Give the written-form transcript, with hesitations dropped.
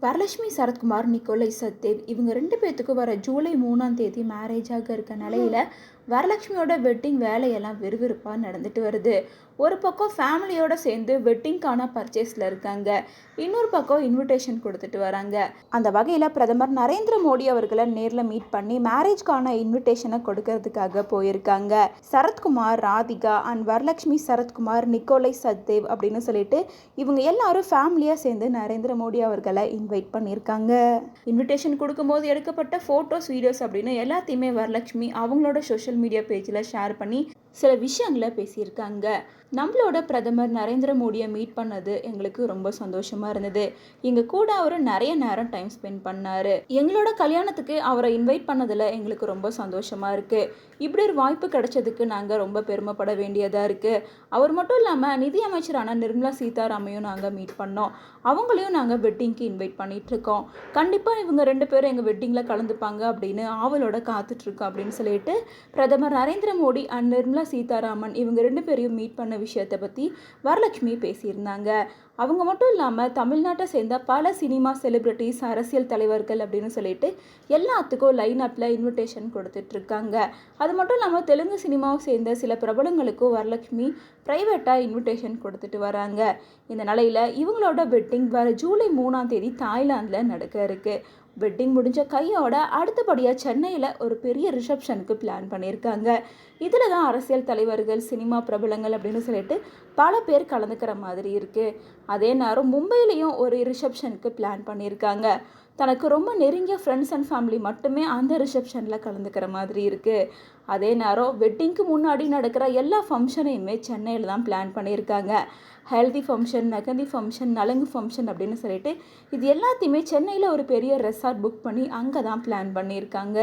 வரலட்சுமி சரத்குமார், நிக்கோலை சத்தேவ் இவங்க 2 பேத்துக்கும் வர ஜூலை 3ஆம் தேதி மேரேஜாக இருக்க நிலையில, வரலட்சுமியோட வெட்டிங் வேலையெல்லாம் விறுவிறுப்பா நடந்துட்டு வருது. ஒரு பக்கம் ஃபேமிலியோட சேர்ந்து வெட்டிங்க்கான பர்ச்சேஸ்ல இருக்காங்க. இன்னொரு பக்கம் இன்விடேஷன் கொடுத்துட்டு வராங்க. அந்த வகையில பிரதமர் நரேந்திர மோடி அவர்களை நேர்ல மீட் பண்ணி மேரேஜ்க்கான இன்விடேஷனை கொடுக்கறதுக்காக போயிருக்காங்க. சரத்குமார், ராதிகா அண்ட் வரலட்சுமி சரத்குமார், நிக்கோலை சத்தேவ் அப்படின்னு சொல்லிட்டு இவங்க எல்லாரும் ஃபேமிலியா சேர்ந்து நரேந்திர மோடி அவர்களை இன்வைட் பண்ணியிருக்காங்க. இன்விடேஷன் கொடுக்கும்போது எடுக்கப்பட்ட ஃபோட்டோஸ், வீடியோஸ் அப்படின்னு எல்லாத்தையுமே வரலட்சுமி அவங்களோட சோஷியல் மீடியா பேஜில் ஷேர் பண்ணி சில விஷயங்களை பேசியிருக்காங்க. நம்மளோட பிரதமர் நரேந்திர மோடியை மீட் பண்ணது எங்களுக்கு ரொம்ப சந்தோஷமாக இருந்தது. எங்கள் கூட அவர் நிறைய நேரம் டைம் ஸ்பெண்ட் பண்ணார். எங்களோட கல்யாணத்துக்கு அவரை இன்வைட் பண்ணதில் எங்களுக்கு ரொம்ப சந்தோஷமாக இருக்குது. இப்படி ஒரு வாய்ப்பு கிடைச்சதுக்கு நாங்கள் ரொம்ப பெருமைப்பட வேண்டியதாக இருக்குது. அவர் மட்டும் இல்லாமல் நிதி அமைச்சரான நிர்மலா சீதாராமையும் நாங்கள் மீட் பண்ணோம். அவங்களையும் நாங்கள் வெட்டிங்க்கு இன்வைட் பண்ணிகிட்ருக்கோம். கண்டிப்பாக இவங்க 2 பேரும் எங்கள் வெட்டிங்கில் கலந்துப்பாங்க அப்படின்னு ஆவலோட காத்துட்ருக்கோம் அப்படின்னு சொல்லிட்டு பிரதமர் நரேந்திர மோடி அண்ட் நிர்மலா சீதாராமன் இவங்க 2 பேரையும் மீட் பண்ண விஷயத்தை பற்றி வரலட்சுமி பேசியிருந்தாங்க. அவங்க மட்டும் இல்லாமல் தமிழ்நாட்டை சேர்ந்த பல சினிமா செலிப்ரிட்டிஸ், அரசியல் தலைவர்கள் அப்படின்னு சொல்லிட்டு எல்லாத்துக்கும் லைன் அப்பில் இன்விடேஷன் கொடுத்துட்ருக்காங்க. அது மட்டும் இல்லாமல் தெலுங்கு சினிமாவை சேர்ந்த சில பிரபலங்களுக்கும் வரலட்சுமி ப்ரைவேட்டாக இன்விடேஷன் கொடுத்துட்டு வராங்க. இந்த நிலையில் இவங்களோட வெட்டிங் வர ஜூலை 3ஆம் தேதி தாய்லாந்தில் நடக்க இருக்குது. வெட்டிங் முடிஞ்ச கையோட அடுத்தபடியாக சென்னையில் ஒரு பெரிய ரிசப்ஷனுக்கு பிளான் பண்ணியிருக்காங்க. இதில் தான் அரசியல் தலைவர்கள், சினிமா பிரபலங்கள் அப்படின்னு சொல்லிட்டு பல பேர் கலந்துக்கிற மாதிரி இருக்குது. அதே நேரம் மும்பையிலையும் ஒரு ரிசப்ஷனுக்கு பிளான் பண்ணியிருக்காங்க. தனக்கு ரொம்ப நெருங்கிய ஃப்ரெண்ட்ஸ் அண்ட் ஃபேமிலி மட்டுமே அந்த ரிசப்ஷனில் கலந்துக்கிற மாதிரி இருக்குது. அதே நேரம் வெட்டிங்க்கு முன்னாடி நடக்கிற எல்லா ஃபங்க்ஷனையுமே சென்னையில் தான் பிளான் பண்ணியிருக்காங்க. ஹெல்தி ஃபங்க்ஷன், மெகந்தி ஃபங்க்ஷன், நலங்கு ஃபங்க்ஷன் அப்படின்னு சொல்லிட்டு இது எல்லாத்தையுமே சென்னையில் ஒரு பெரிய ரெசார்ட் புக் பண்ணி அங்கே தான் பிளான் பண்ணியிருக்காங்க.